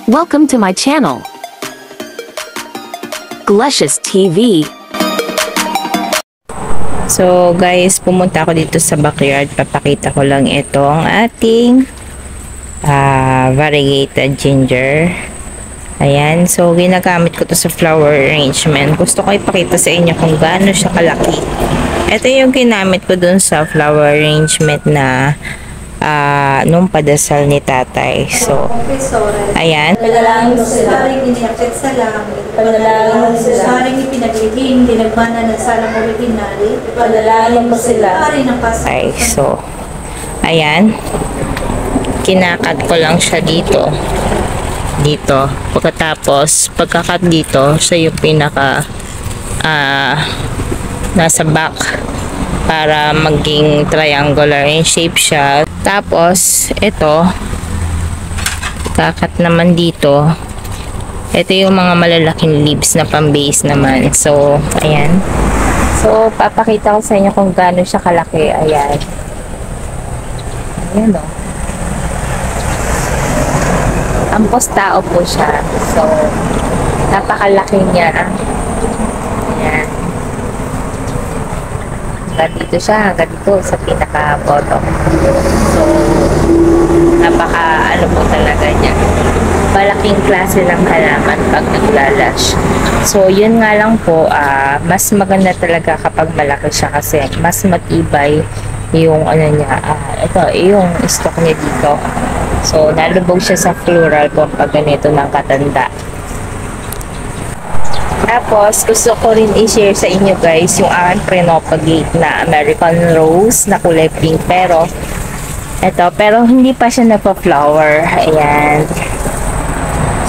Welcome to my channel, Gluscious TV. So guys, pumunta ako dito sa backyard. Papakita ko lang itong ating variegated ginger. Ayan, so ginagamit ko to sa flower arrangement. Gusto ko ipakita sa inyo kung gaano siya kalaki. Ito yung ginamit ko dun sa flower arrangement na nung padasal ni tatay. So, ayan. Panalangin mo sila. Saring iniakit sa langit. Panalangin mo sila. Saring ipinaglihing, dinagmana ng salang originali. Panalangin mo sila. Saring ng pasok. Okay, so, ayan. Kinakat ko lang siya dito. Dito. Pagkatapos, pagkakat dito, siya yung pinaka nasa back para maging triangular in shape siya. Tapos, ito, kakat naman dito. Ito yung mga malalaking leaves na pang-base naman. So, ayan. So, papakita ko sa inyo kung gaano siya kalaki. Ayan. Ayan o. Ampos tao po siya. So, napakalaki niya. Ayan. Dito siya, hanggang dito sa pinaka-bottom. So, napaka, po talaga niya. Malaking klase ng halaman pag naglalash. So, yun nga lang po, mas maganda talaga kapag malaki siya kasi mas matibay yung niya, ito, yung stock niya dito. So, nalubog siya sa floral kung pag ganito ng katanda. Tapos, gusto ko rin i-share sa inyo guys yung aking pre-propagate na American Rose na kulay pink. Pero hindi pa siya nagpa-flower. Ayan.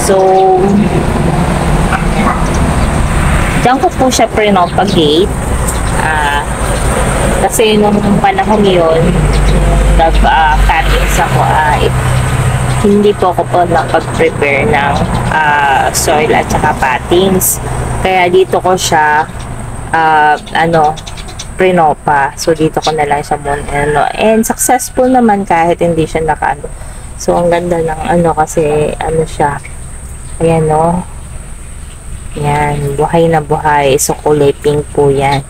So, diyan ko po siya pre-propagate. Kasi nung panahon yun, nag-cuttings ako, hindi po ako po nakapag-prepare ng soil at saka pattings. Kaya dito ko siya prenopa. So dito ko na lang siya muna and successful naman kahit hindi siya nakaano. So ang ganda ng kasi siya. Ayan Yan, buhay na buhay. So kulay pink po yan.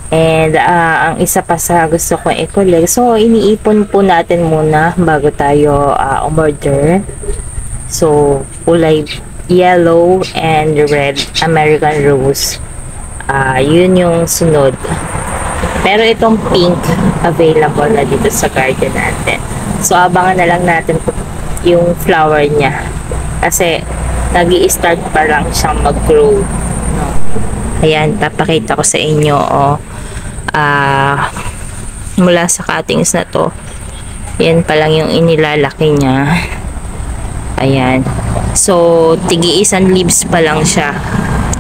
And ang isa pa sa gusto kong i-collect. So iniipon po natin muna bago tayo umorder. So kulay yellow and red American Rose. Yun yung sunod. Pero itong pink available na dito sa garden natin. So abangan na lang natin yung flower niya. Kasi nag-i-start pa lang siyang mag-grow. Ayan, papakita ko sa inyo mula sa cuttings na to. Yan pa lang yung inilalaki niya. Ayan. So, tigi-isang leaves pa lang siya.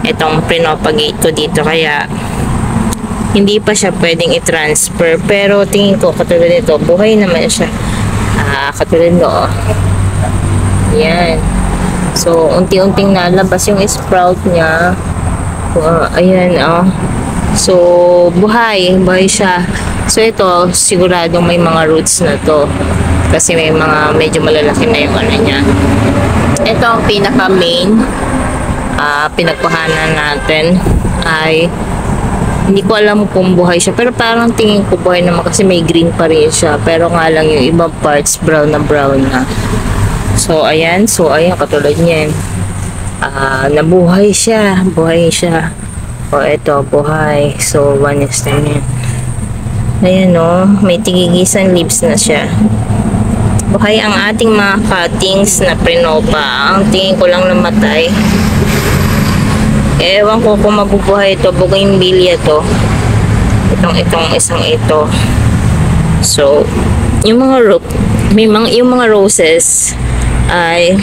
Itong pre-propagate ko dito. Kaya, hindi pa siya pwedeng i-transfer. Pero, tingin ko, katulad nito, buhay naman siya. Katulad nito, Ayan. So, unti-unting nalabas yung sprout niya. Ayan, So, buhay siya. So, ito, siguradong may mga roots na to. Kasi may mga medyo malalaki na yung niya. Ito ang pinaka-main pinagkuhanan natin ay hindi ko alam kung buhay siya. Pero parang tingin ko buhay naman kasi may green pa rin siya. Pero nga lang yung ibang parts brown na. So, ayan. Katulad niyan. Nabuhay siya. Ito, buhay. So, one is time yan. Ayan may tigigisan leaves na siya. Buhay ang ating mga cuttings na prenopa. Ang tingin ko lang namatay. Ewan ko kung mabubuhay ito. Bougainvillea to. Itong isang ito. So, yung mga roses ay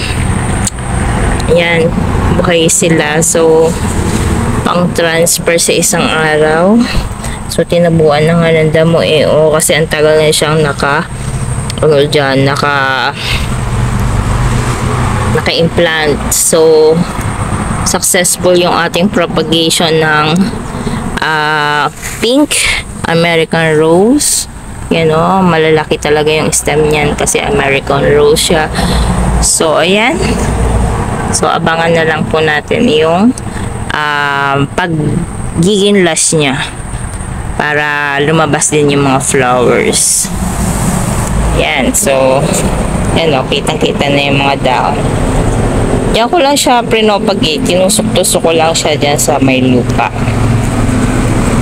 ayan, buhay sila. So, pang transfer sa isang araw. So, tinabuan na nga ng damo kasi ang tagal na siyang naka-implant. So, successful yung ating propagation ng pink American Rose. Yan malalaki talaga yung stem niyan kasi American Rose siya. So, ayan. So, abangan na lang po natin yung pag-giginlas niya para lumabas din yung mga flowers. Yan. So, yan o. Kitang-kita na yung mga dahon. Yan ko lang siya pinopagate. Tinusok-tusok ko lang siya dyan sa may lupa.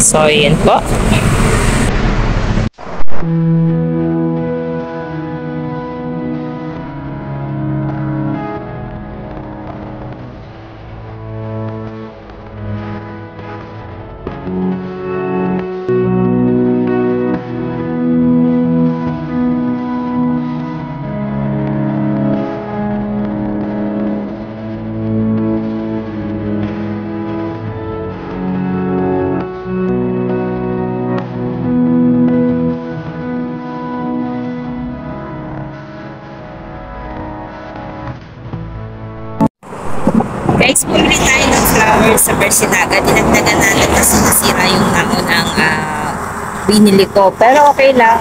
So, yun po. Guys, bumili tayo ng flowers sa Bersinaga. Dinagdagan natin kasi nasira yung naunang binili ko. Pero okay lang.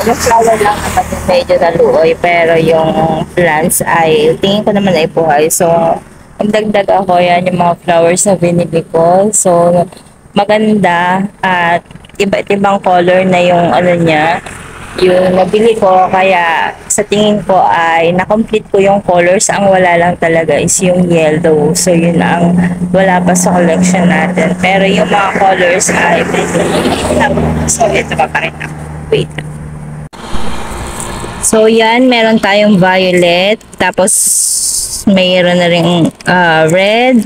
Yung flower lang naman yung medyo naluoy. Pero yung plants ay tingin ko naman ay buhay. So, nagdagdag ako yan yung mga flowers na binili ko. So, maganda at iba't ibang color na yung ano niya. Yung nabili ko, kaya sa tingin ko ay na-complete ko yung colors. Ang wala lang talaga is yung yellow. So, yun ang wala pa sa collection natin. Pero yung mga colors ay so, ito papakita ko. Wait. So, yan. Meron tayong violet. Tapos, mayroon na rin red.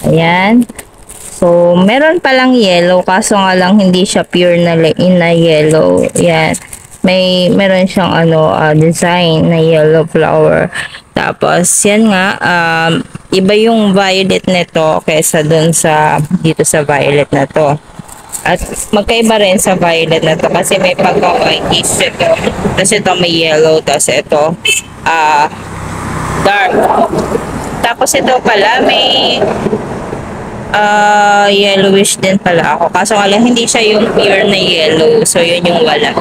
Ayan. So, meron palang yellow. Kaso nga lang hindi siya pure na yellow. Ayan. Meron siyang design na yellow flower. Tapos yan nga iba yung violet nito kaysa dun sa dito sa violet na to. At magkaiba rin sa violet na to kasi may pagka-whitish ito. Tapos ito may yellow, tapos ito dark. Tapos ito pala may yellowish din pala ako. Kaso nga lang, hindi siya yung pure na yellow. So, yun yung wala.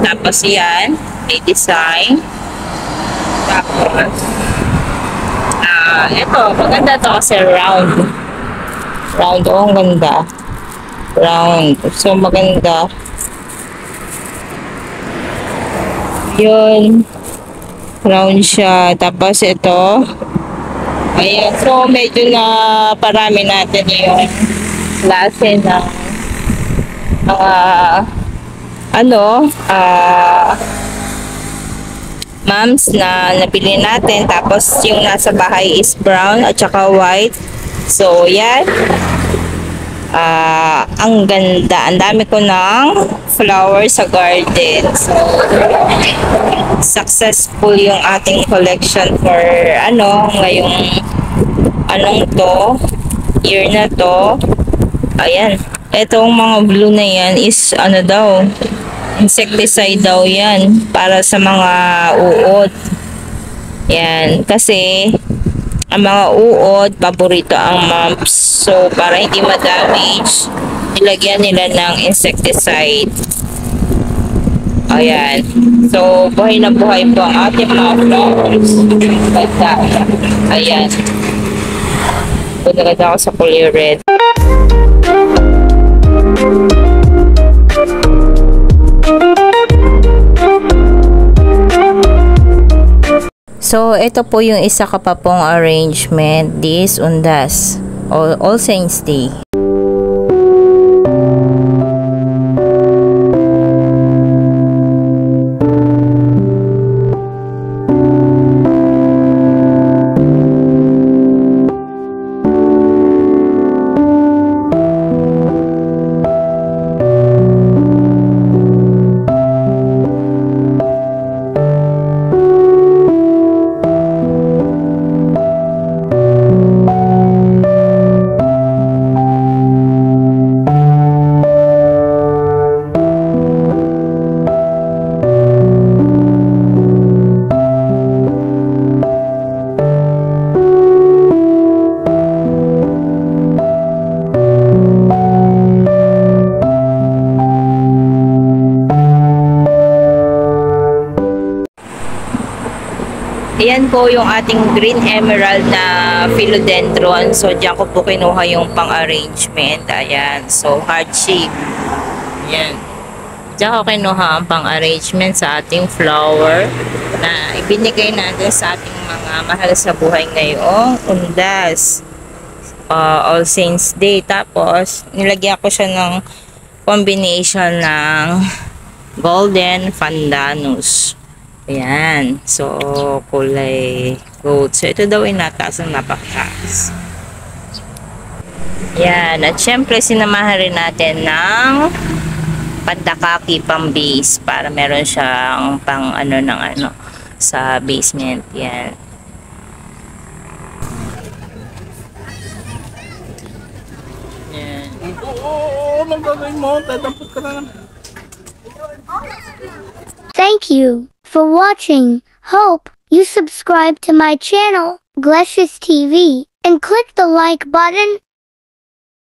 Tapos yan, may design. Tapos, ito, maganda to kasi round. Round, ang ganda. Round. So, maganda. Yun. Round siya. Tapos, ito, ayan, so medyo na parami natin yung klase ng mams na nabili natin. Tapos yung nasa bahay is brown at saka white. So yan, ang ganda, ang dami ko ng flowers sa garden. So successful yung ating collection for ngayong year na to. Ayan, etong mga blue na yan is insecticide daw yan para sa mga uod. Yan, kasi ang mga uod paborito ang mumps. So para hindi ma-damage, nilagyan nila ng insecticide. Ayan. So, buhay na buhay po ang ating mga flowers. Ganda. Ayan. Ganda ako sa kulay red. So, ito po yung isa ka pa pong arrangement. This Undas. All Saints Day. Ayan po yung ating green emerald na philodendron. So, diyan ko po kinuha yung pang-arrangement. Ayan. So, heart shape. Ayan. Diyan ko kinuha ang pang-arrangement sa ating flower na ibinigay natin sa ating mga mahal sa buhay ngayong undas. All Saints Day. Tapos, nilagyan ko siya ng combination ng golden pandanus. Ayan. So, kulay gold. So, ito daw ay nataas ng napakataas. Ayan. At syempre, sinamahan rin natin ng pandakaki pang base para meron siyang pang sa basement. Ayan. Ayan. Oo, anong gagawin mo? Tatampot ka na lang. Thank you for watching. Hope you subscribe to my channel, Glecious TV, and click the like button